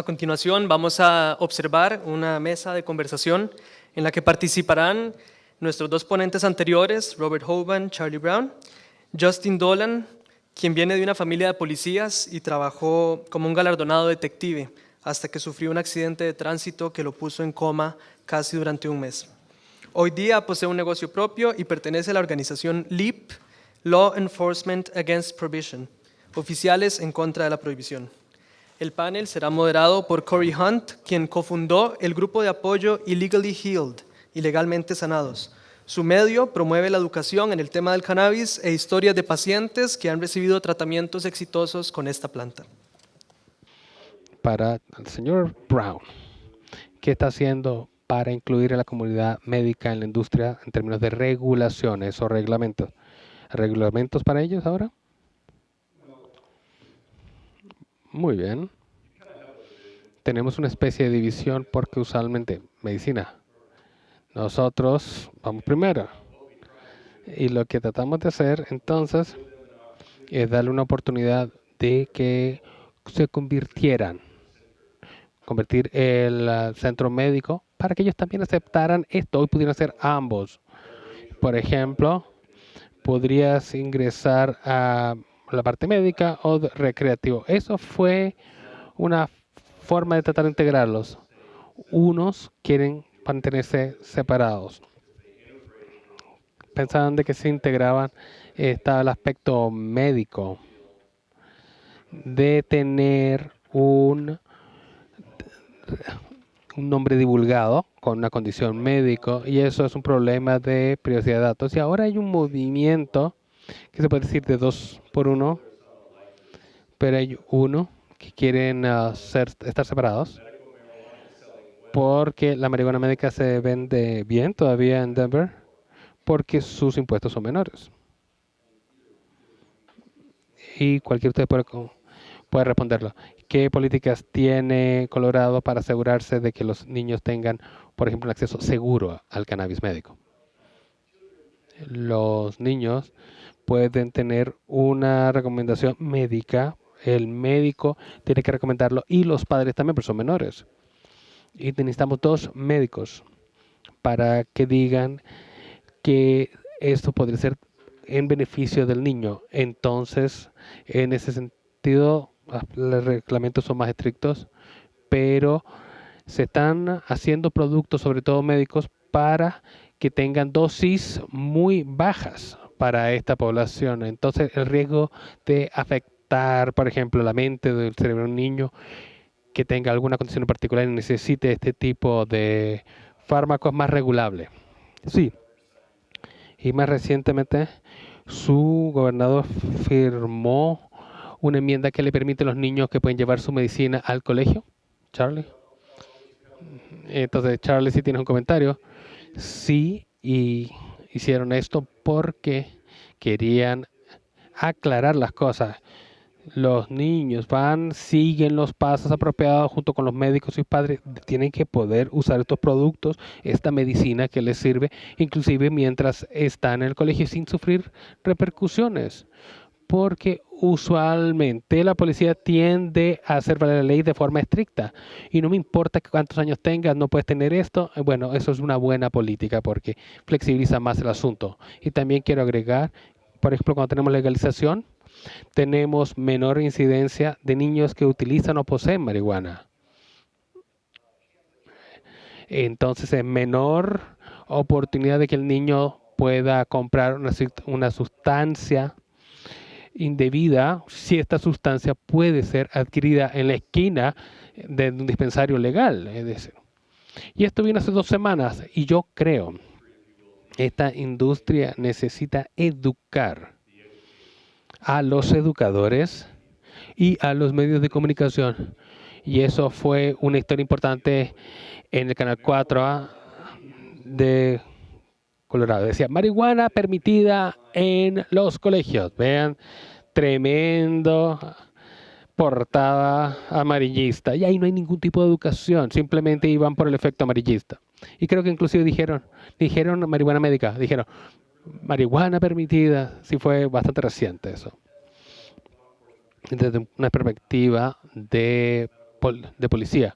continuación vamos a observar una mesa de conversación en la que participarán nuestros dos ponentes anteriores, Robert Hoban, Charlie Brown, Justin Dolan, quien viene de una familia de policías y trabajó como un galardonado detective hasta que sufrió un accidente de tránsito que lo puso en coma casi durante un mes. Hoy día posee un negocio propio y pertenece a la organización LEAP, Law Enforcement Against Prohibition, oficiales en contra de la prohibición. El panel será moderado por Corey Hunt, quien cofundó el grupo de apoyo Illegally Healed, ilegalmente sanados. Su medio promueve la educación en el tema del cannabis e historias de pacientes que han recibido tratamientos exitosos con esta planta. Para el señor Brown, ¿qué está haciendo para incluir a la comunidad médica en la industria en términos de regulaciones o reglamentos? ¿Reglamentos para ellos ahora? Muy bien. Tenemos una especie de división porque usualmente medicina. Nosotros vamos primero. Y lo que tratamos de hacer entonces es darle una oportunidad de que se convertir el centro médico para que ellos también aceptaran esto y pudieran hacer ambos. Por ejemplo, podrías ingresar a la parte médica o recreativo. Eso fue una forma de tratar de integrarlos. Unos quieren mantenerse separados. Pensaban de que se integraban, estaba el aspecto médico de tener un nombre divulgado con una condición médico, y eso es un problema de privacidad de datos. Y ahora hay un movimiento que se puede decir de 2 por 1, pero hay uno que quieren estar separados porque la marihuana médica se vende bien todavía en Denver porque sus impuestos son menores. Y cualquiera de ustedes puede responderlo. ¿Qué políticas tiene Colorado para asegurarse de que los niños tengan, por ejemplo, un acceso seguro al cannabis médico? Los niños pueden tener una recomendación médica. El médico tiene que recomendarlo y los padres también, pero son menores. Y necesitamos 2 médicos para que digan que esto podría ser en beneficio del niño. Entonces, en ese sentido, los reglamentos son más estrictos, pero se están haciendo productos, sobre todo médicos, para que tengan dosis muy bajas para esta población. Entonces, el riesgo de afectar, por ejemplo, la mente del cerebro de un niño que tenga alguna condición en particular y necesite este tipo de fármacos más regulable. Sí. Y más recientemente, su gobernador firmó una enmienda que le permite a los niños que pueden llevar su medicina al colegio. Charlie. Entonces, Charlie, si tienes un comentario. Sí, y hicieron esto porque querían aclarar las cosas. Los niños siguen los pasos apropiados junto con los médicos y padres. Tienen que poder usar estos productos, esta medicina que les sirve, inclusive mientras están en el colegio sin sufrir repercusiones. Porque usualmente la policía tiende a hacer valer la ley de forma estricta. Y no me importa cuántos años tengas, no puedes tener esto. Bueno, eso es una buena política porque flexibiliza más el asunto. Y también quiero agregar, por ejemplo, cuando tenemos legalización, tenemos menor incidencia de niños que utilizan o poseen marihuana. Entonces es menor oportunidad de que el niño pueda comprar una sustancia indebida si esta sustancia puede ser adquirida en la esquina de un dispensario legal. Y esto viene hace 2 semanas y yo creo que esta industria necesita educar a los educadores y a los medios de comunicación. Y eso fue una historia importante en el Canal 4 de Colorado. Decía, marihuana permitida en los colegios. Vean, tremendo portada amarillista. Y ahí no hay ningún tipo de educación. Simplemente iban por el efecto amarillista. Y creo que inclusive dijeron marihuana médica. Dijeron, marihuana permitida. Sí, fue bastante reciente eso. Desde una perspectiva de de policía.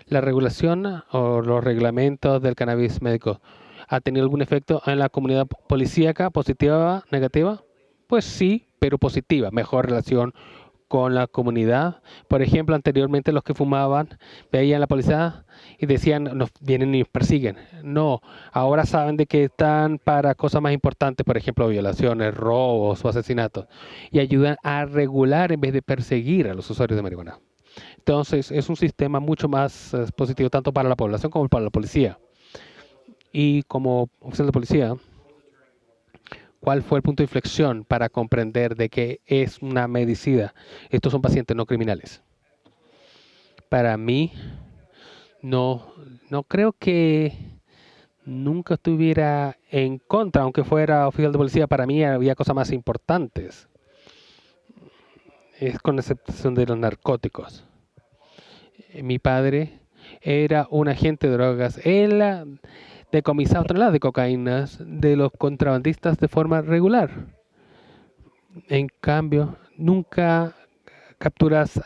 ¿La regulación o los reglamentos del cannabis médico ha tenido algún efecto en la comunidad policíaca, positiva, negativa? Pues sí, pero positiva. Mejor relación con la comunidad. Por ejemplo, anteriormente los que fumaban veían a la policía y decían, nos vienen y nos persiguen. No, ahora saben de que están para cosas más importantes, por ejemplo, violaciones, robos o asesinatos, y ayudan a regular en vez de perseguir a los usuarios de marihuana. Entonces, es un sistema mucho más positivo tanto para la población como para la policía. Y como oficial de policía, ¿cuál fue el punto de inflexión para comprender de que es una medicina? Estos son pacientes no criminales. Para mí, no creo que nunca estuviera en contra, aunque fuera oficial de policía. Para mí había cosas más importantes. Es con excepción de los narcóticos. Mi padre era un agente de drogas. Él decomisaba toneladas de cocaína de los contrabandistas de forma regular. En cambio, nunca capturas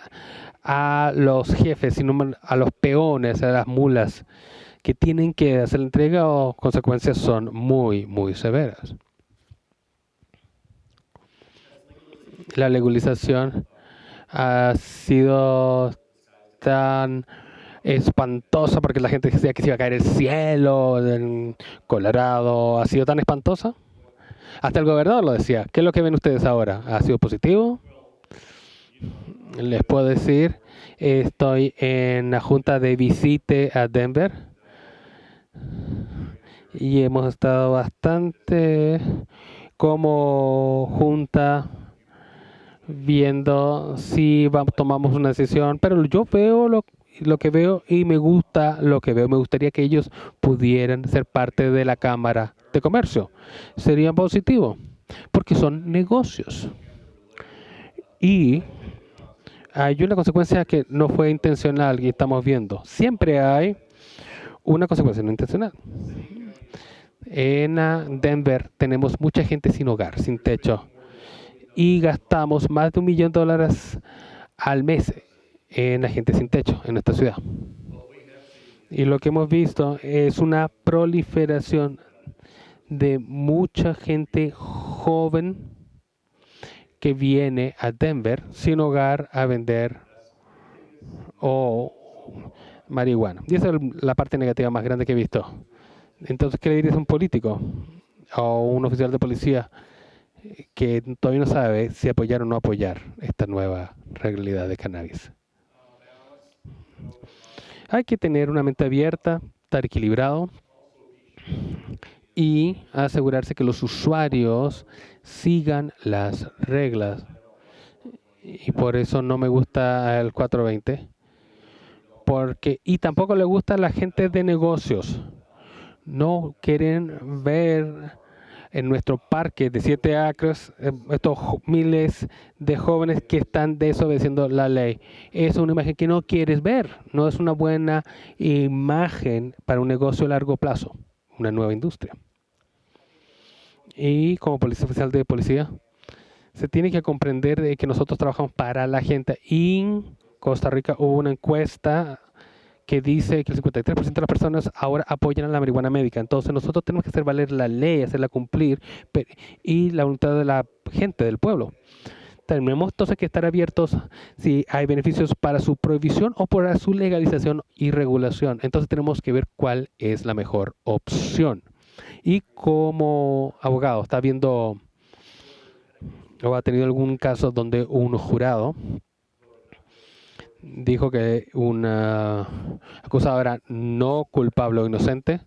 a los jefes, sino a los peones, a las mulas, que tienen que hacer la entrega o consecuencias son muy, muy severas. La legalización ha sido tan espantosa porque la gente decía que se iba a caer el cielo en Colorado. ¿Ha sido tan espantosa? Hasta el gobernador lo decía. ¿Qué es lo que ven ustedes ahora? ¿Ha sido positivo? Les puedo decir, estoy en la junta de visite a Denver y hemos estado bastante como junta viendo si tomamos una decisión, pero yo veo lo que veo y me gusta lo que veo. Me gustaría que ellos pudieran ser parte de la Cámara de Comercio. Sería positivo, porque son negocios. Y hay una consecuencia que no fue intencional y estamos viendo. Siempre hay una consecuencia no intencional. En Denver tenemos mucha gente sin hogar, sin techo. Y gastamos más de $1 millón al mes en la gente sin techo en esta ciudad. Y lo que hemos visto es una proliferación de mucha gente joven que viene a Denver sin hogar a vender o marihuana. Y esa es la parte negativa más grande que he visto. Entonces, ¿qué le dirías a un político o un oficial de policía que todavía no sabe si apoyar o no apoyar esta nueva realidad de cannabis? Hay que tener una mente abierta, estar equilibrado y asegurarse que los usuarios sigan las reglas. Y por eso no me gusta el 420. Y tampoco le gusta a la gente de negocios. No quieren ver en nuestro parque de 7 acres estos miles de jóvenes que están desobedeciendo la ley. Es una imagen que no quieres ver. No es una buena imagen para un negocio a largo plazo, una nueva industria. Y como policía oficial de policía, se tiene que comprender de que nosotros trabajamos para la gente. Y en Costa Rica hubo una encuesta que dice que el 53% de las personas ahora apoyan a la marihuana médica. Entonces nosotros tenemos que hacer valer la ley, hacerla cumplir y la voluntad de la gente, del pueblo. Tenemos entonces que estar abiertos si hay beneficios para su prohibición o para su legalización y regulación. Entonces tenemos que ver cuál es la mejor opción. Y como abogado, ¿está viendo o ha tenido algún caso donde un jurado dijo que un acusado era no culpable o inocente?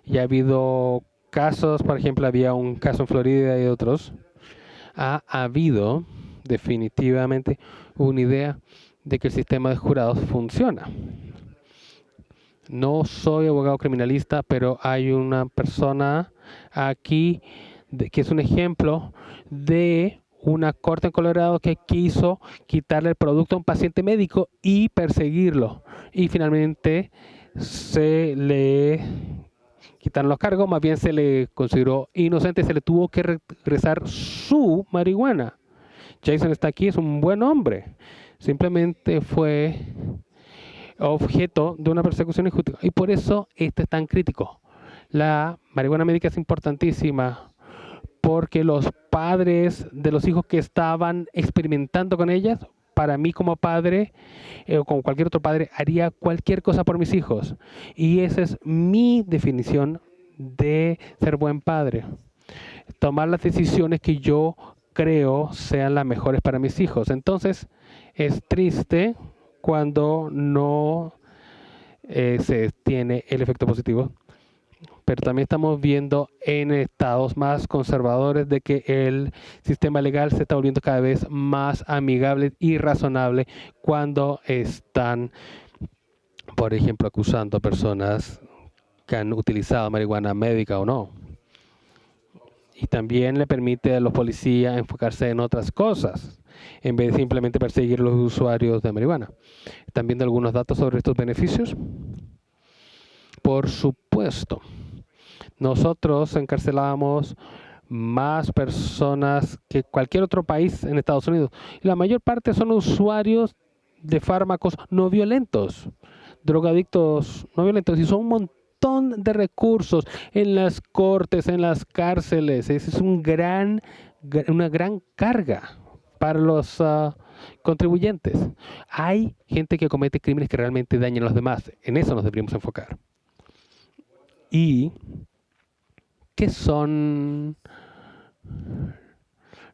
Y ha habido casos, por ejemplo, había un caso en Florida y otros. Ha habido definitivamente una idea de que el sistema de jurados funciona. No soy abogado criminalista, pero hay una persona aquí que es un ejemplo de una corte en Colorado que quiso quitarle el producto a un paciente médico y perseguirlo. Y finalmente se le quitaron los cargos, más bien se le consideró inocente, se le tuvo que regresar su marihuana. Jason está aquí, es un buen hombre. Simplemente fue objeto de una persecución injusta. Y por eso este es tan crítico. La marihuana médica es importantísima porque los padres de los hijos que estaban experimentando con ellas, para mí como padre o como cualquier otro padre, haría cualquier cosa por mis hijos. Y esa es mi definición de ser buen padre. Tomar las decisiones que yo creo sean las mejores para mis hijos. Entonces, es triste cuando no se tiene el efecto positivo, pero también estamos viendo en estados más conservadores de que el sistema legal se está volviendo cada vez más amigable y razonable cuando están, por ejemplo, acusando a personas que han utilizado marihuana médica o no. Y también le permite a los policías enfocarse en otras cosas, en vez de simplemente perseguir a los usuarios de marihuana. ¿Están viendo algunos datos sobre estos beneficios? Por supuesto. Nosotros encarcelábamos más personas que cualquier otro país en Estados Unidos. Y la mayor parte son usuarios de fármacos no violentos, drogadictos no violentos, y son un montón de recursos en las cortes, en las cárceles. Esa es una gran carga para los contribuyentes. Hay gente que comete crímenes que realmente dañan a los demás. En eso nos deberíamos enfocar. ¿Y qué son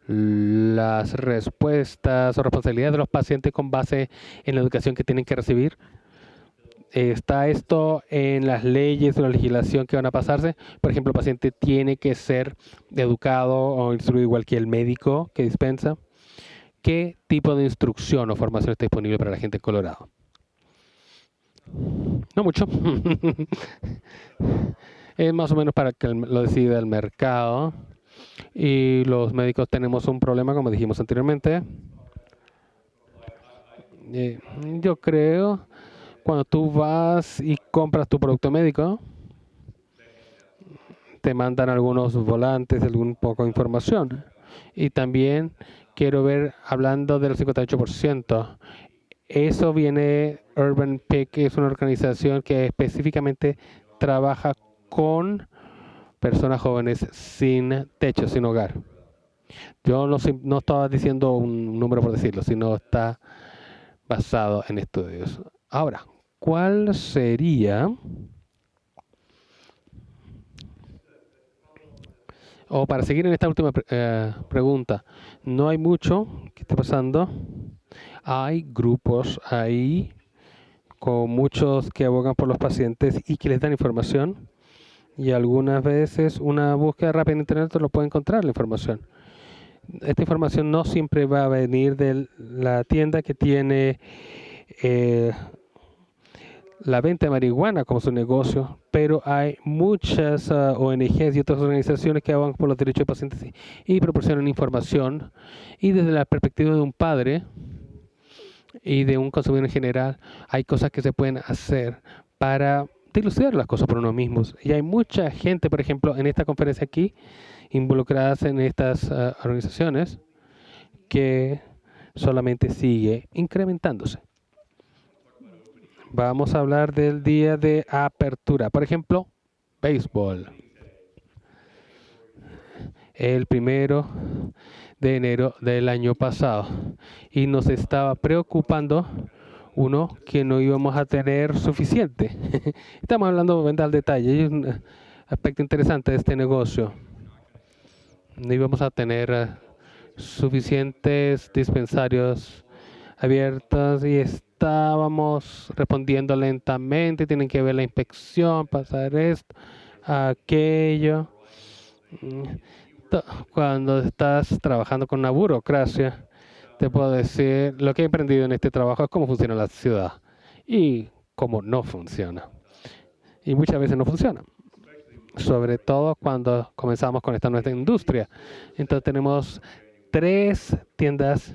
las respuestas o responsabilidades de los pacientes con base en la educación que tienen que recibir? ¿Está esto en las leyes o la legislación que van a pasarse? Por ejemplo, el paciente tiene que ser educado o instruido igual que el médico que dispensa. ¿Qué tipo de instrucción o formación está disponible para la gente en Colorado? No mucho. Es más o menos para que lo decida el mercado. Y los médicos tenemos un problema, como dijimos anteriormente. Yo creo, cuando tú vas y compras tu producto médico, te mandan algunos volantes, algún poco de información. Y también quiero ver, hablando del 58%, eso viene, Urban Peak es una organización que específicamente trabaja con personas jóvenes sin techo, sin hogar. Yo no estaba diciendo un número por decirlo, sino está basado en estudios. Ahora, ¿cuál sería, o para seguir en esta última pregunta, no hay mucho que esté pasando? Hay grupos ahí con muchos que abogan por los pacientes y que les dan información. Y algunas veces una búsqueda rápida en internet lo puede encontrar la información. Esta información no siempre va a venir de la tienda que tiene la venta de marihuana como su negocio, pero hay muchas ONGs y otras organizaciones que abogan por los derechos de pacientes y proporcionan información. Y desde la perspectiva de un padre y de un consumidor en general, hay cosas que se pueden hacer para dilucidar las cosas por uno mismos. Y hay mucha gente, por ejemplo, en esta conferencia aquí, involucradas en estas organizaciones, que solamente sigue incrementándose. Vamos a hablar del día de apertura. Por ejemplo, béisbol. El 1 de enero del año pasado. Y nos estaba preocupando que no íbamos a tener suficiente. Estamos hablando de al detalle. Es un aspecto interesante de este negocio. No íbamos a tener suficientes dispensarios abiertos y estábamos respondiendo lentamente. Tienen que ver la inspección, pasar esto, aquello. Cuando estás trabajando con una burocracia, te puedo decir, lo que he aprendido en este trabajo es cómo funciona la ciudad y cómo no funciona. Y muchas veces no funciona. Sobre todo cuando comenzamos con esta nuestra industria. Entonces tenemos 3 tiendas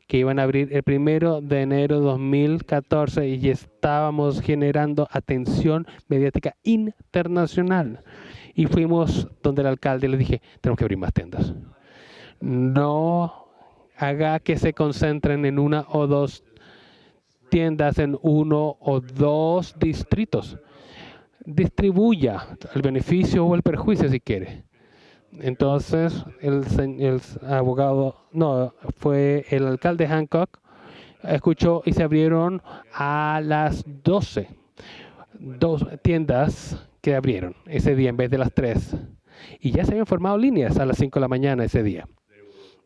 que iban a abrir el 1 de enero de 2014 y estábamos generando atención mediática internacional. Y fuimos donde el alcalde y le dije, tenemos que abrir más tiendas. No haga que se concentren en 1 o 2 tiendas en 1 o 2 distritos. Distribuya el beneficio o el perjuicio si quiere. Entonces, el abogado, no, fue el alcalde Hancock, escuchó y se abrieron a las 12. 2 tiendas que abrieron ese día en vez de las 3. Y ya se habían formado líneas a las 5 de la mañana ese día.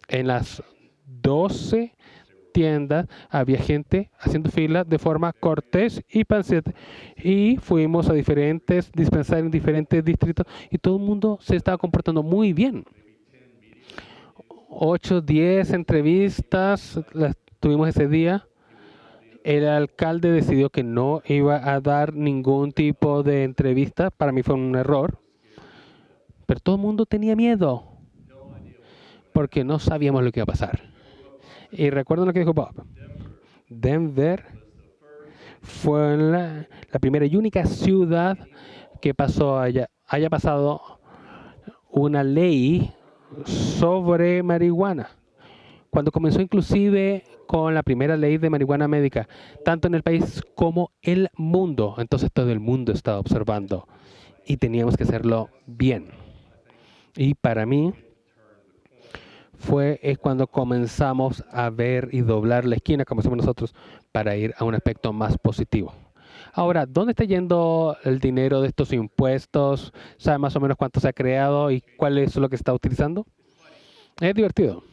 En las 12 tiendas había gente haciendo fila de forma cortés y paciente. Y fuimos a diferentes dispensarios en diferentes distritos y todo el mundo se estaba comportando muy bien. 8, 10 entrevistas las tuvimos ese día. El alcalde decidió que no iba a dar ningún tipo de entrevista. Para mí fue un error. Pero todo el mundo tenía miedo porque no sabíamos lo que iba a pasar. Y recuerden lo que dijo Bob. Denver fue la primera y única ciudad que haya pasado una ley sobre marihuana. Cuando comenzó inclusive con la primera ley de marihuana médica, tanto en el país como el mundo. Entonces todo el mundo estaba observando y teníamos que hacerlo bien. Y para mí es cuando comenzamos a ver y doblar la esquina, como decimos nosotros, para ir a un aspecto más positivo. Ahora, ¿dónde está yendo el dinero de estos impuestos? ¿Sabe más o menos cuánto se ha creado y cuál es lo que se está utilizando? Es divertido.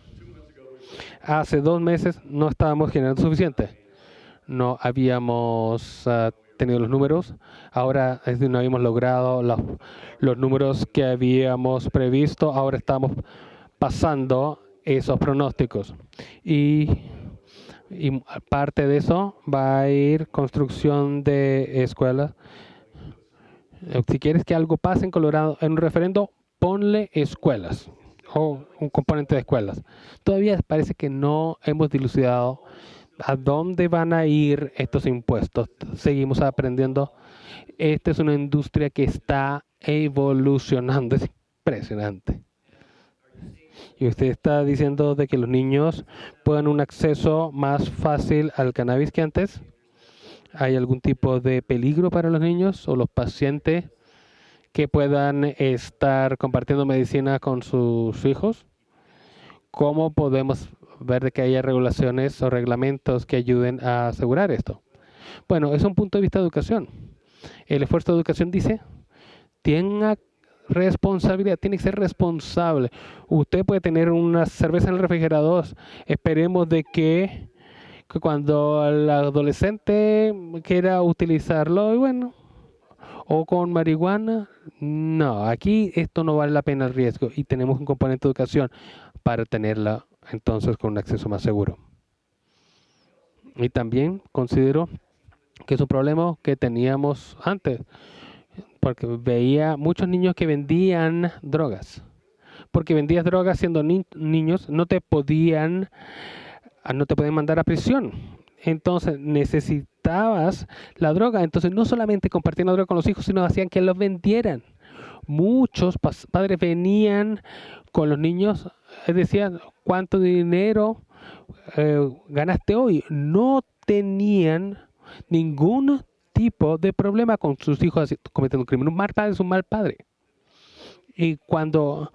Hace 2 meses no estábamos generando suficiente. No habíamos tenido los números. Ahora no habíamos logrado los números que habíamos previsto. Ahora estamos pasando esos pronósticos. Y parte de eso va a ir construcción de escuelas. Si quieres que algo pase en Colorado en un referendo, ponle escuelas o un componente de escuelas. Todavía parece que no hemos dilucidado a dónde van a ir estos impuestos. Seguimos aprendiendo. Esta es una industria que está evolucionando. Es impresionante. Y usted está diciendo de que los niños puedan un acceso más fácil al cannabis que antes. ¿Hay algún tipo de peligro para los niños o los pacientes que puedan estar compartiendo medicina con sus hijos? ¿Cómo podemos ver de que haya regulaciones o reglamentos que ayuden a asegurar esto? Bueno, es un punto de vista de educación. El esfuerzo de educación dice, tenga responsabilidad, tiene que ser responsable. Usted puede tener una cerveza en el refrigerador. Esperemos de que cuando el adolescente quiera utilizarlo, y bueno, o con marihuana, no, aquí esto no vale la pena el riesgo y tenemos un componente de educación para tenerla entonces con un acceso más seguro. Y también considero que es un problema que teníamos antes, porque veía muchos niños que vendían drogas. Porque vendías drogas siendo niños, no te podían mandar a prisión. Entonces necesitabas la droga. Entonces no solamente compartían la droga con los hijos, sino hacían que los vendieran. Muchos padres venían con los niños, decían, ¿cuánto dinero ganaste hoy? No tenían ningún tipo de problema con sus hijos cometiendo un crimen. Un mal padre es un mal padre. Y cuando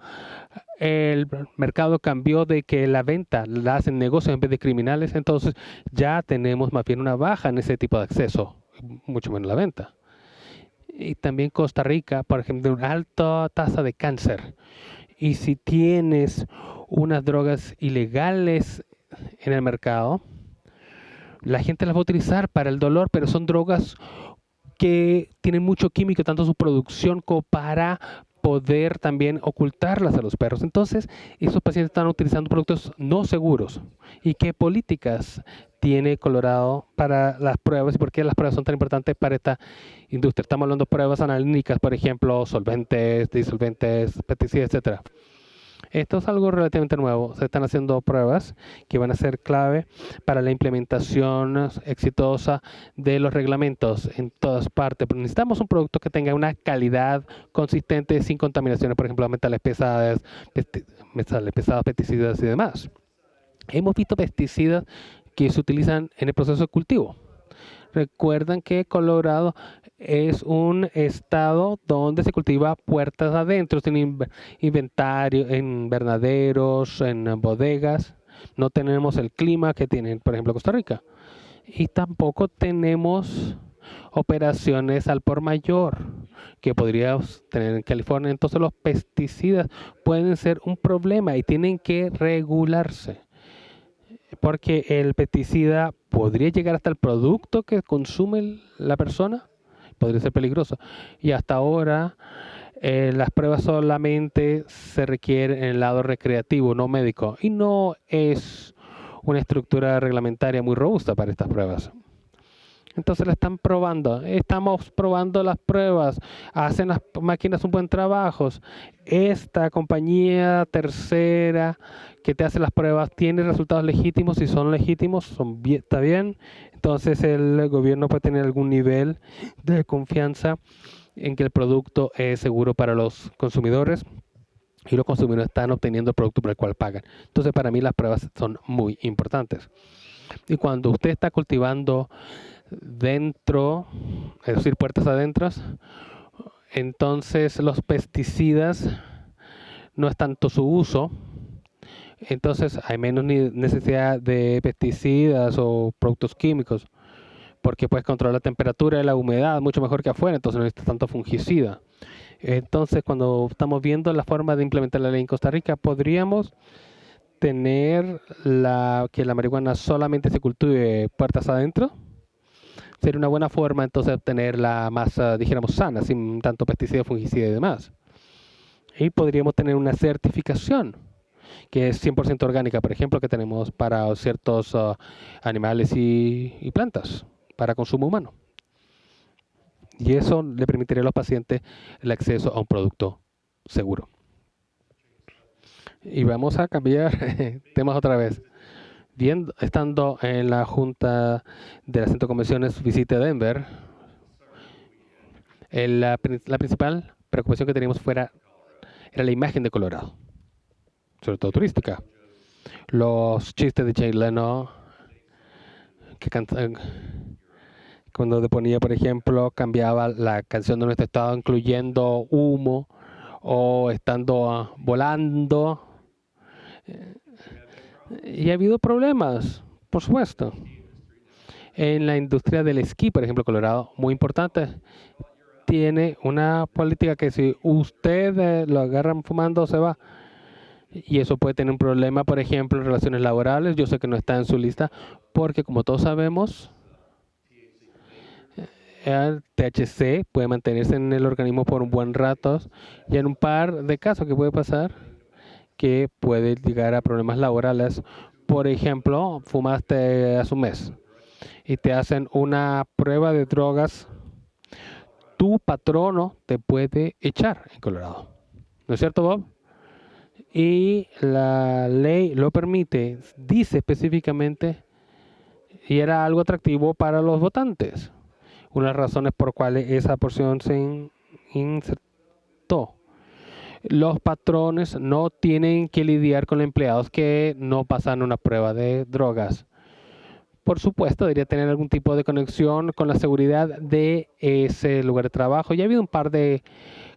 el mercado cambió de que la venta la hacen negocios en vez de criminales, entonces ya tenemos más bien una baja en ese tipo de acceso, mucho menos la venta. Y también Costa Rica, por ejemplo, una alta tasa de cáncer. Y si tienes unas drogas ilegales en el mercado, la gente las va a utilizar para el dolor, pero son drogas que tienen mucho químico, tanto su producción como para poder también ocultarlas a los perros. Entonces, esos pacientes están utilizando productos no seguros. ¿Y qué políticas tiene Colorado para las pruebas y por qué las pruebas son tan importantes para esta industria? Estamos hablando de pruebas analíticas, por ejemplo, solventes, disolventes, pesticidas, etcétera. Esto es algo relativamente nuevo. Se están haciendo pruebas que van a ser clave para la implementación exitosa de los reglamentos en todas partes. Pero necesitamos un producto que tenga una calidad consistente sin contaminaciones, por ejemplo, metales pesados, pesticidas y demás. Hemos visto pesticidas que se utilizan en el proceso de cultivo. Recuerdan que Colorado es un estado donde se cultiva puertas adentro, sin inventario, en invernaderos, en bodegas. No tenemos el clima que tiene, por ejemplo, Costa Rica. Y tampoco tenemos operaciones al por mayor que podríamos tener en California. Entonces los pesticidas pueden ser un problema y tienen que regularse. Porque el pesticida podría llegar hasta el producto que consume la persona, podría ser peligroso. Y hasta ahora las pruebas solamente se requieren en el lado recreativo, no médico. Y no es una estructura reglamentaria muy robusta para estas pruebas. Entonces la están probando. Estamos probando las pruebas. Hacen las máquinas un buen trabajo. Esta compañía tercera que te hace las pruebas tiene resultados legítimos. Si son legítimos, está bien. Entonces el gobierno puede tener algún nivel de confianza en que el producto es seguro para los consumidores. Y los consumidores están obteniendo el producto por el cual pagan. Entonces para mí las pruebas son muy importantes. Y cuando usted está cultivando dentro, es decir, puertas adentro, entonces los pesticidas no es tanto su uso, entonces hay menos necesidad de pesticidas o productos químicos, porque puedes controlar la temperatura y la humedad mucho mejor que afuera, entonces no necesitas tanto fungicida. Entonces, cuando estamos viendo la forma de implementar la ley en Costa Rica, podríamos tener que la marihuana solamente se cultive puertas adentro. Sería una buena forma entonces de obtener la masa, dijéramos, sana, sin tanto pesticida, fungicida y demás. Y podríamos tener una certificación que es 100% orgánica, por ejemplo, que tenemos para ciertos animales y plantas para consumo humano. Y eso le permitiría a los pacientes el acceso a un producto seguro. Y vamos a cambiar temas otra vez. Estando en la Junta de las Centro de Convenciones Visita Denver, la principal preocupación que teníamos era la imagen de Colorado, sobre todo turística. Los chistes de Jay Leno, que cuando ponía, por ejemplo, cambiaba la canción de nuestro estado incluyendo humo o estando volando. Y ha habido problemas, por supuesto. En la industria del esquí, por ejemplo, Colorado, muy importante, tiene una política que si usted lo agarran fumando, se va. Y eso puede tener un problema, por ejemplo, en relaciones laborales. Yo sé que no está en su lista, porque como todos sabemos, el THC puede mantenerse en el organismo por un buen rato. Y en un par de casos que puede pasar, que puede llegar a problemas laborales. Por ejemplo, fumaste hace un mes y te hacen una prueba de drogas, tu patrono te puede echar en Colorado. ¿No es cierto, Bob? Y la ley lo permite, dice específicamente, y era algo atractivo para los votantes. Una de las razones por cuales esa porción se insertó. Los patrones no tienen que lidiar con empleados que no pasan una prueba de drogas. Por supuesto, debería tener algún tipo de conexión con la seguridad de ese lugar de trabajo. Ya ha habido un par de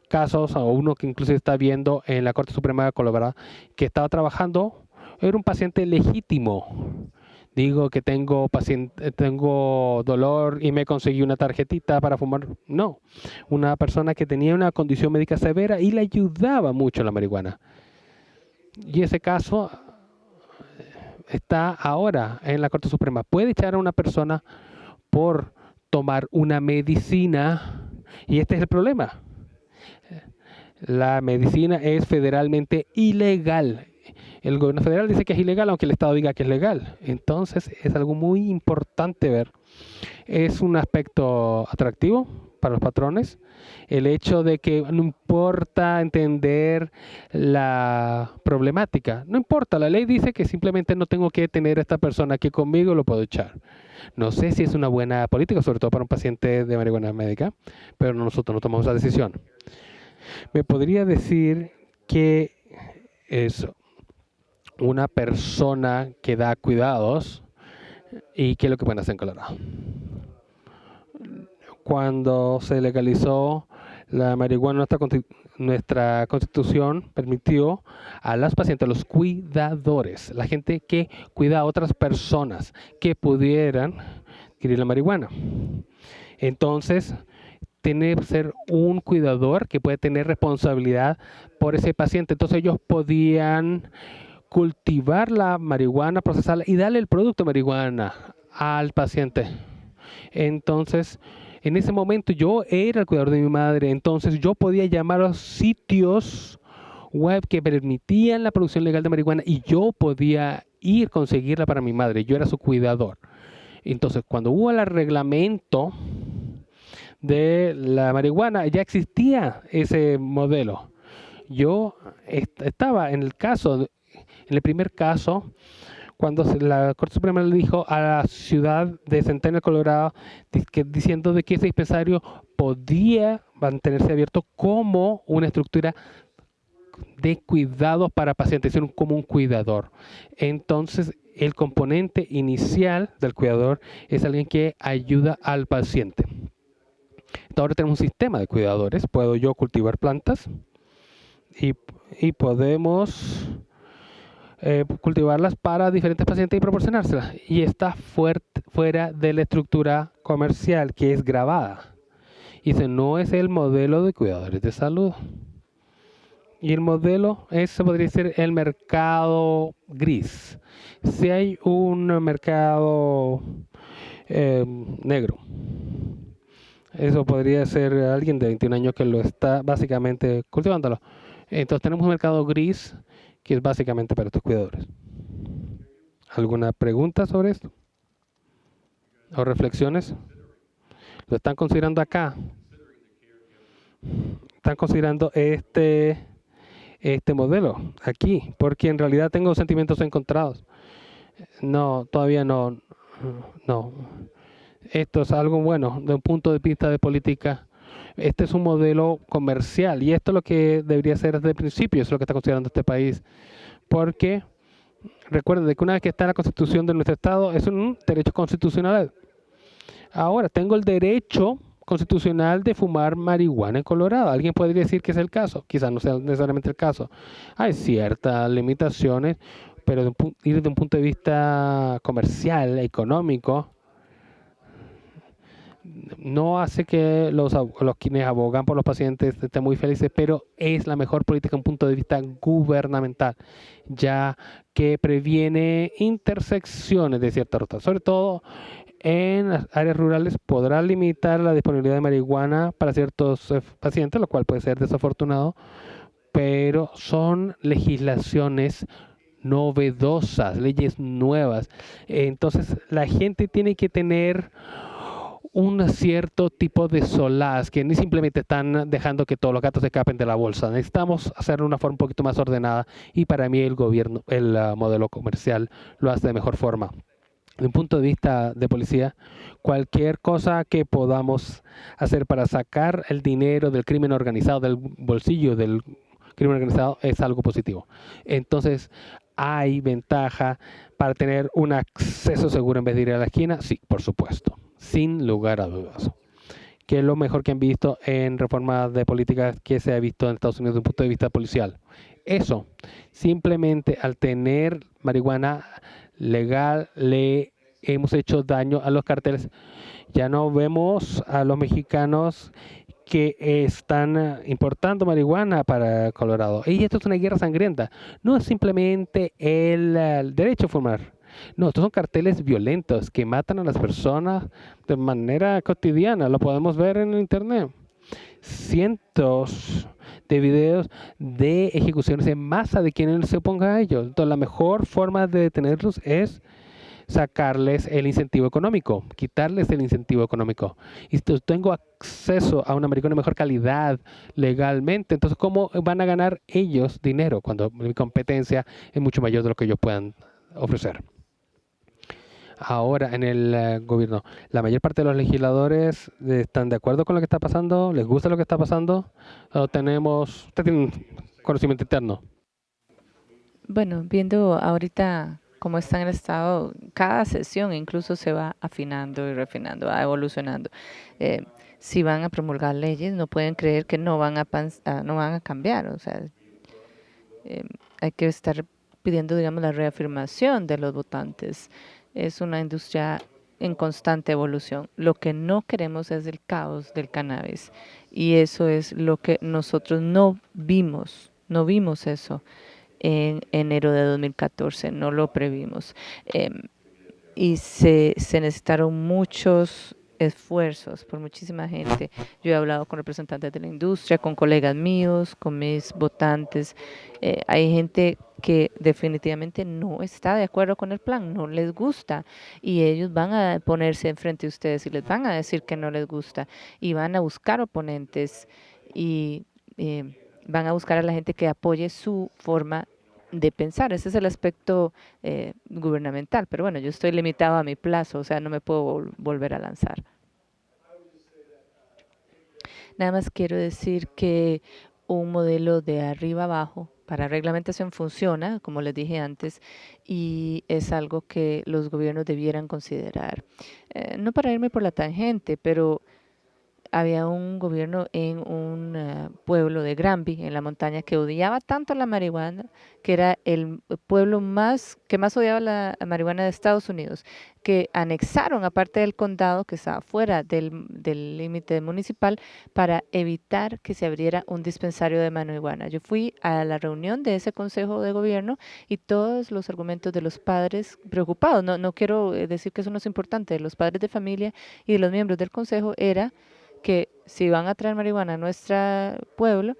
casos, o uno que incluso está viendo en la Corte Suprema de Colorado, que estaba trabajando, era un paciente legítimo. Digo que tengo dolor y me conseguí una tarjetita para fumar. No, una persona que tenía una condición médica severa y le ayudaba mucho la marihuana. Y ese caso está ahora en la Corte Suprema. Puede echar a una persona por tomar una medicina y este es el problema. La medicina es federalmente ilegal. El gobierno federal dice que es ilegal, aunque el Estado diga que es legal. Entonces es algo muy importante ver. Es un aspecto atractivo para los patrones. El hecho de que no importa entender la problemática. No importa, la ley dice que simplemente no tengo que tener a esta persona aquí conmigo, lo puedo echar. No sé si es una buena política, sobre todo para un paciente de marihuana médica, pero nosotros no tomamos esa decisión. ¿Me podría decir qué es una persona que da cuidados y qué es lo que pueden hacer en Colorado? cuando se legalizó la marihuana, nuestra constitución permitió a los pacientes, a los cuidadores, la gente que cuida a otras personas, que pudieran adquirir la marihuana. Entonces, tiene que ser un cuidador que puede tener responsabilidad por ese paciente. Entonces, ellos podían cultivar la marihuana, procesarla y darle el producto de marihuana al paciente. Entonces, en ese momento yo era el cuidador de mi madre, entonces yo podía llamar a los sitios web que permitían la producción legal de marihuana y yo podía ir a conseguirla para mi madre. Yo era su cuidador. Entonces, cuando hubo el reglamento de la marihuana, ya existía ese modelo. Yo estaba en el primer caso, cuando la Corte Suprema le dijo a la ciudad de Centennial, Colorado, diciendo de que ese dispensario podía mantenerse abierto como una estructura de cuidados para pacientes, como un cuidador. Entonces, el componente inicial del cuidador es alguien que ayuda al paciente. Entonces, ahora tenemos un sistema de cuidadores. Puedo yo cultivar plantas y podemos cultivarlas para diferentes pacientes y proporcionárselas. Y está fuera de la estructura comercial que es grabada. Y ese no es el modelo de cuidadores de salud. Y el modelo ese podría ser el mercado gris. Si hay un mercado negro, eso podría ser alguien de 21 años que lo está básicamente cultivándolo. Entonces tenemos un mercado gris que es básicamente para estos cuidadores. ¿Alguna pregunta sobre esto? ¿O reflexiones? ¿Lo están considerando acá? ¿Están considerando este modelo aquí? Porque en realidad tengo sentimientos encontrados. No, todavía no. No. Esto es algo bueno de un punto de vista de política. Este es un modelo comercial y esto es lo que debería ser desde el principio, es lo que está considerando este país. Porque recuerden de que una vez que está en la constitución de nuestro estado, es un derecho constitucional. Ahora, tengo el derecho constitucional de fumar marihuana en Colorado. Alguien podría decir que es el caso. Quizás no sea necesariamente el caso. Hay ciertas limitaciones, pero ir de un punto de vista comercial, económico, no hace que los quienes abogan por los pacientes estén muy felices, pero es la mejor política desde un punto de vista gubernamental, ya que previene intersecciones de cierta ruta. Sobre todo en las áreas rurales podrá limitar la disponibilidad de marihuana para ciertos pacientes, lo cual puede ser desafortunado, pero son legislaciones novedosas, leyes nuevas. Entonces la gente tiene que tener un cierto tipo de solaz, que ni simplemente están dejando que todos los gatos se escapen de la bolsa. Necesitamos hacerlo de una forma un poquito más ordenada y para mí el gobierno, el modelo comercial lo hace de mejor forma. De un punto de vista de policía, cualquier cosa que podamos hacer para sacar el dinero del crimen organizado, del bolsillo del crimen organizado, es algo positivo. Entonces, ¿hay ventaja para tener un acceso seguro en vez de ir a la esquina? Sí, por supuesto, sin lugar a dudas. ¿Qué es lo mejor que han visto en reformas de políticas que se ha visto en Estados Unidos desde un punto de vista policial? Eso, simplemente al tener marihuana legal le hemos hecho daño a los carteles. Ya no vemos a los mexicanos que están importando marihuana para Colorado. Y esto es una guerra sangrienta. No es simplemente el derecho a fumar. No, estos son carteles violentos que matan a las personas de manera cotidiana. Lo podemos ver en internet. Cientos de videos de ejecuciones en masa de quienes se opongan a ellos. Entonces, la mejor forma de detenerlos es sacarles el incentivo económico, quitarles el incentivo económico. Y si tengo acceso a una marihuana de mejor calidad legalmente, entonces ¿cómo van a ganar ellos dinero cuando mi competencia es mucho mayor de lo que ellos puedan ofrecer? Ahora en el gobierno, la mayor parte de los legisladores están de acuerdo con lo que está pasando, les gusta lo que está pasando, o usted tiene un conocimiento interno. Bueno, viendo ahorita cómo está en el estado, cada sesión incluso se va afinando y refinando, va evolucionando. Eh, si van a promulgar leyes, no pueden creer que no van no van a cambiar. O sea, hay que estar pidiendo, digamos, la reafirmación de los votantes. Es una industria en constante evolución. Lo que no queremos es el caos del cannabis. Y eso es lo que nosotros no vimos. No vimos eso en enero de 2014, no lo previmos. Y se necesitaron muchos esfuerzos por muchísima gente. Yo he hablado con representantes de la industria, con colegas míos, con mis votantes. Hay gente que definitivamente no está de acuerdo con el plan, no les gusta y ellos van a ponerse enfrente de ustedes y les van a decir que no les gusta y van a buscar oponentes y van a buscar a la gente que apoye su forma de pensar. Ese es el aspecto gubernamental, pero bueno, yo estoy limitado a mi plazo, o sea, no me puedo volver a lanzar. Nada más quiero decir que un modelo de arriba abajo para reglamentación funciona, como les dije antes, y es algo que los gobiernos debieran considerar. No para irme por la tangente, pero había un gobierno en un pueblo de Granby, en la montaña, que odiaba tanto la marihuana, que era el pueblo que más odiaba la marihuana de Estados Unidos, que anexaron a parte del condado que estaba fuera del límite municipal para evitar que se abriera un dispensario de marihuana. Yo fui a la reunión de ese consejo de gobierno y todos los argumentos de los padres preocupados, no quiero decir que eso no es importante, de los padres de familia y de los miembros del consejo era que si van a traer marihuana a nuestro pueblo,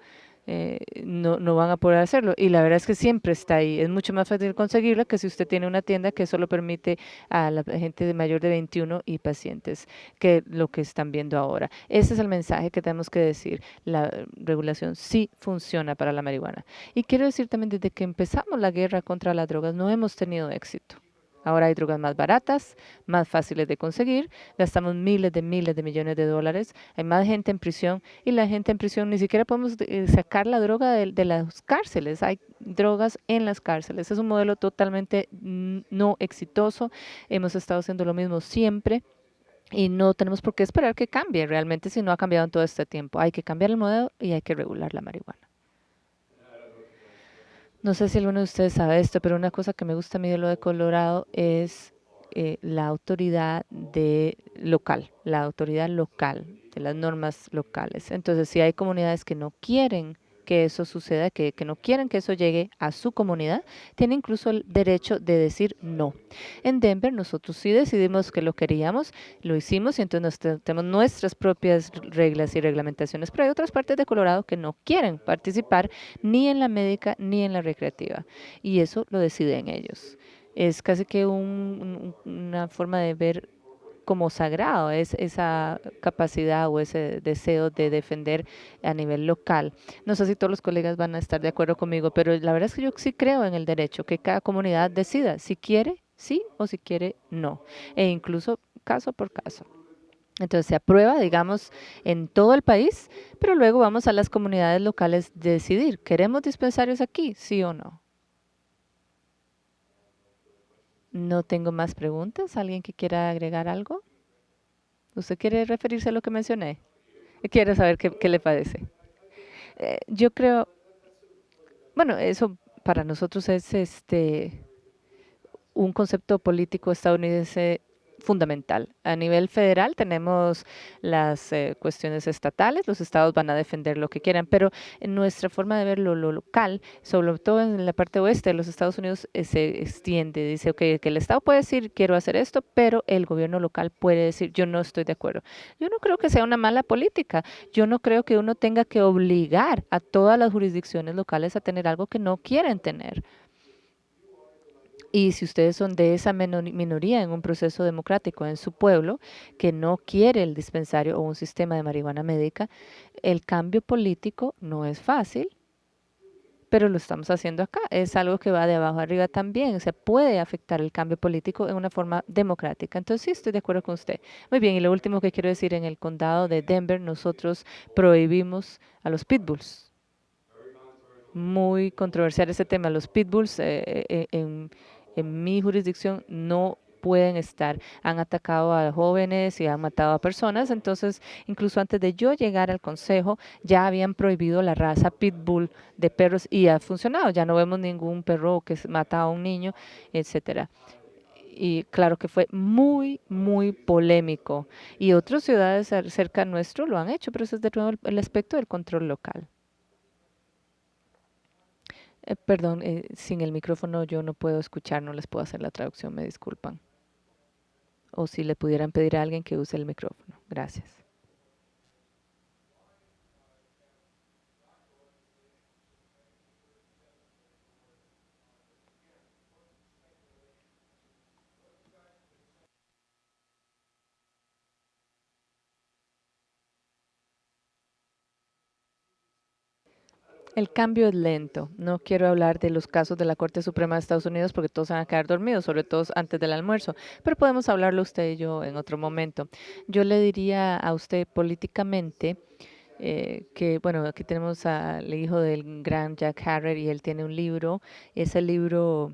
no van a poder hacerlo. Y la verdad es que siempre está ahí. Es mucho más fácil conseguirla que si usted tiene una tienda que solo permite a la gente de mayor de 21 y pacientes, que lo que están viendo ahora. Ese es el mensaje que tenemos que decir. La regulación sí funciona para la marihuana. Y quiero decir también, desde que empezamos la guerra contra las drogas, no hemos tenido éxito. Ahora hay drogas más baratas, más fáciles de conseguir, gastamos miles de millones de dólares, hay más gente en prisión y la gente en prisión ni siquiera podemos sacar la droga de las cárceles, hay drogas en las cárceles. Es un modelo totalmente no exitoso, hemos estado haciendo lo mismo siempre. Y no tenemos por qué esperar que cambie realmente si no ha cambiado en todo este tiempo. Hay que cambiar el modelo y hay que regular la marihuana. No sé si alguno de ustedes sabe esto, pero una cosa que me gusta a mí de lo de Colorado es la autoridad la autoridad local, de las normas locales. Entonces, si hay comunidades que no quieren que eso suceda, que no quieren que eso llegue a su comunidad, tiene incluso el derecho de decir no. En Denver nosotros sí decidimos que lo queríamos, lo hicimos y entonces tenemos nuestras propias reglas y reglamentaciones, pero hay otras partes de Colorado que no quieren participar ni en la médica ni en la recreativa y eso lo deciden ellos. Es casi que una forma de ver como sagrado es esa capacidad o ese deseo de defender a nivel local. No sé si todos los colegas van a estar de acuerdo conmigo, pero la verdad es que yo sí creo en el derecho, que cada comunidad decida si quiere sí o si quiere no, e incluso caso por caso. Entonces se aprueba, digamos, en todo el país, pero luego vamos a las comunidades locales de decidir, ¿queremos dispensarios aquí? ¿Sí o no? No tengo más preguntas. ¿Alguien que quiera agregar algo? ¿Usted quiere referirse a lo que mencioné? Quiero saber qué le parece. Yo creo, bueno, eso para nosotros es un concepto político estadounidense fundamental. A nivel federal tenemos las cuestiones estatales, los estados van a defender lo que quieran, pero en nuestra forma de ver lo local, sobre todo en la parte oeste de los Estados Unidos, se extiende, dice okay, que el estado puede decir quiero hacer esto, pero el gobierno local puede decir yo no estoy de acuerdo. Yo no creo que sea una mala política, yo no creo que uno tenga que obligar a todas las jurisdicciones locales a tener algo que no quieren tener. Y si ustedes son de esa minoría en un proceso democrático en su pueblo que no quiere el dispensario o un sistema de marihuana médica, el cambio político no es fácil, pero lo estamos haciendo acá. Es algo que va de abajo arriba también. Se puede afectar el cambio político en una forma democrática. Entonces sí, estoy de acuerdo con usted. Muy bien, y lo último que quiero decir, en el condado de Denver nosotros prohibimos a los pitbulls. Muy controversial ese tema. Los pitbulls en mi jurisdicción no pueden estar. Han atacado a jóvenes y han matado a personas. Entonces, incluso antes de yo llegar al consejo, ya habían prohibido la raza pitbull de perros y ha funcionado. Ya no vemos ningún perro que mata a un niño, etcétera. Y claro que fue muy, muy polémico. Y otras ciudades cerca nuestro lo han hecho, pero eso es de nuevo el aspecto del control local. Perdón, sin el micrófono yo no puedo escuchar, no les puedo hacer la traducción, me disculpan. O si le pudieran pedir a alguien que use el micrófono. Gracias. El cambio es lento. No quiero hablar de los casos de la Corte Suprema de Estados Unidos porque todos van a quedar dormidos, sobre todo antes del almuerzo, pero podemos hablarlo usted y yo en otro momento. Yo le diría a usted políticamente que, bueno, aquí tenemos al hijo del gran Jack Harrer y él tiene un libro. Ese libro,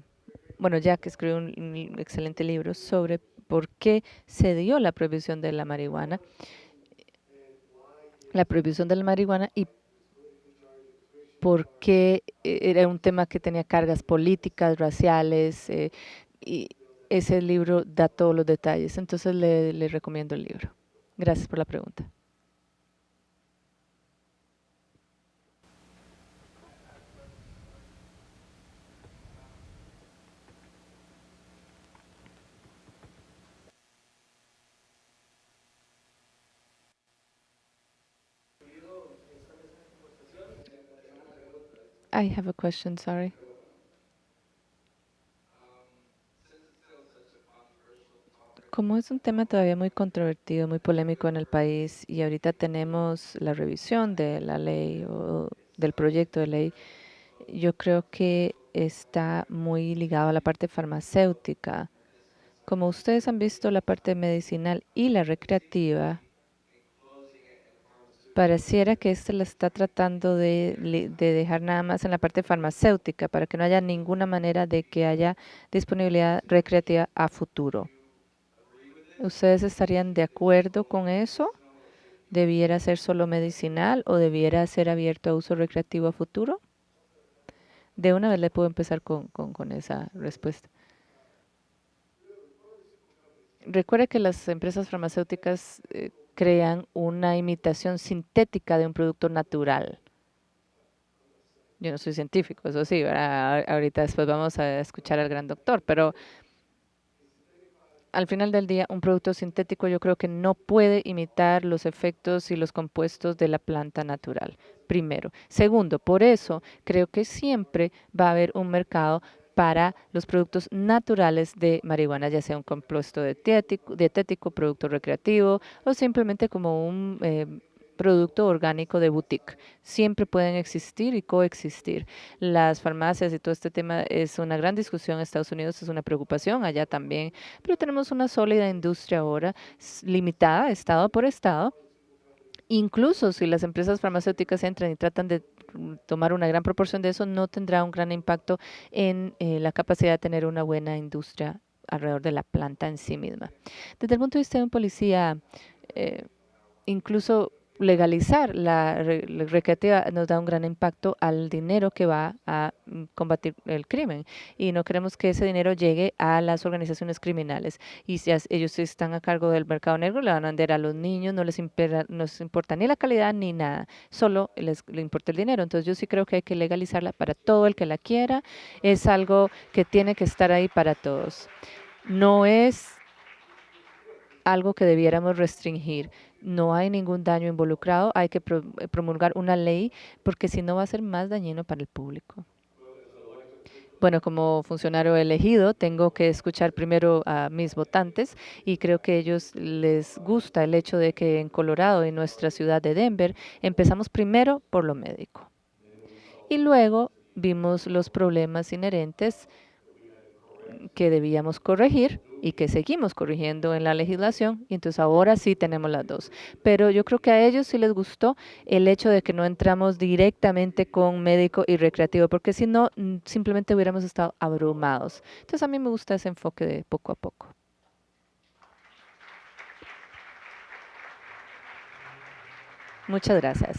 bueno, Jack escribió un excelente libro sobre por qué se dio la prohibición de la marihuana y porque era un tema que tenía cargas políticas, raciales, y ese libro da todos los detalles. Entonces le recomiendo el libro. Gracias por la pregunta. I have a question, sorry. Como es un tema todavía muy controvertido, muy polémico en el país y ahorita tenemos la revisión de la ley o del proyecto de ley, yo creo que está muy ligado a la parte farmacéutica. Como ustedes han visto, la parte medicinal y la recreativa, pareciera que la está tratando de dejar nada más en la parte farmacéutica para que no haya ninguna manera de que haya disponibilidad recreativa a futuro. ¿Ustedes estarían de acuerdo con eso? ¿Debiera ser solo medicinal o debiera ser abierto a uso recreativo a futuro? De una vez le puedo empezar con esa respuesta. Recuerde que las empresas farmacéuticas crean una imitación sintética de un producto natural. Yo no soy científico, eso sí, ahorita después vamos a escuchar al gran doctor, pero al final del día, un producto sintético yo creo que no puede imitar los efectos y los compuestos de la planta natural, primero. Segundo, por eso creo que siempre va a haber un mercado para los productos naturales de marihuana, ya sea un compuesto dietético, producto recreativo o simplemente como un producto orgánico de boutique. Siempre pueden existir y coexistir. Las farmacias y todo este tema es una gran discusión en Estados Unidos, es una preocupación allá también, pero tenemos una sólida industria ahora, limitada estado por estado. Incluso si las empresas farmacéuticas entran y tratan de tomar una gran proporción de eso, no tendrá un gran impacto en la capacidad de tener una buena industria alrededor de la planta en sí misma. Desde el punto de vista de un policía, incluso legalizar la recreativa nos da un gran impacto al dinero que va a combatir el crimen y no queremos que ese dinero llegue a las organizaciones criminales y si ellos están a cargo del mercado negro le van a vender a los niños, no les importa ni la calidad ni nada, solo les importa el dinero. Entonces yo sí creo que hay que legalizarla para todo el que la quiera, es algo que tiene que estar ahí para todos. No es algo que debiéramos restringir. No hay ningún daño involucrado, hay que promulgar una ley porque si no va a ser más dañino para el público. Bueno, como funcionario elegido, tengo que escuchar primero a mis votantes y creo que a ellos les gusta el hecho de que en Colorado, en nuestra ciudad de Denver, empezamos primero por lo médico. Y luego vimos los problemas inherentes que debíamos corregir y que seguimos corrigiendo en la legislación y entonces ahora sí tenemos las dos. Pero yo creo que a ellos sí les gustó el hecho de que no entramos directamente con médico y recreativo, porque si no, simplemente hubiéramos estado abrumados. Entonces a mí me gusta ese enfoque de poco a poco. Muchas gracias.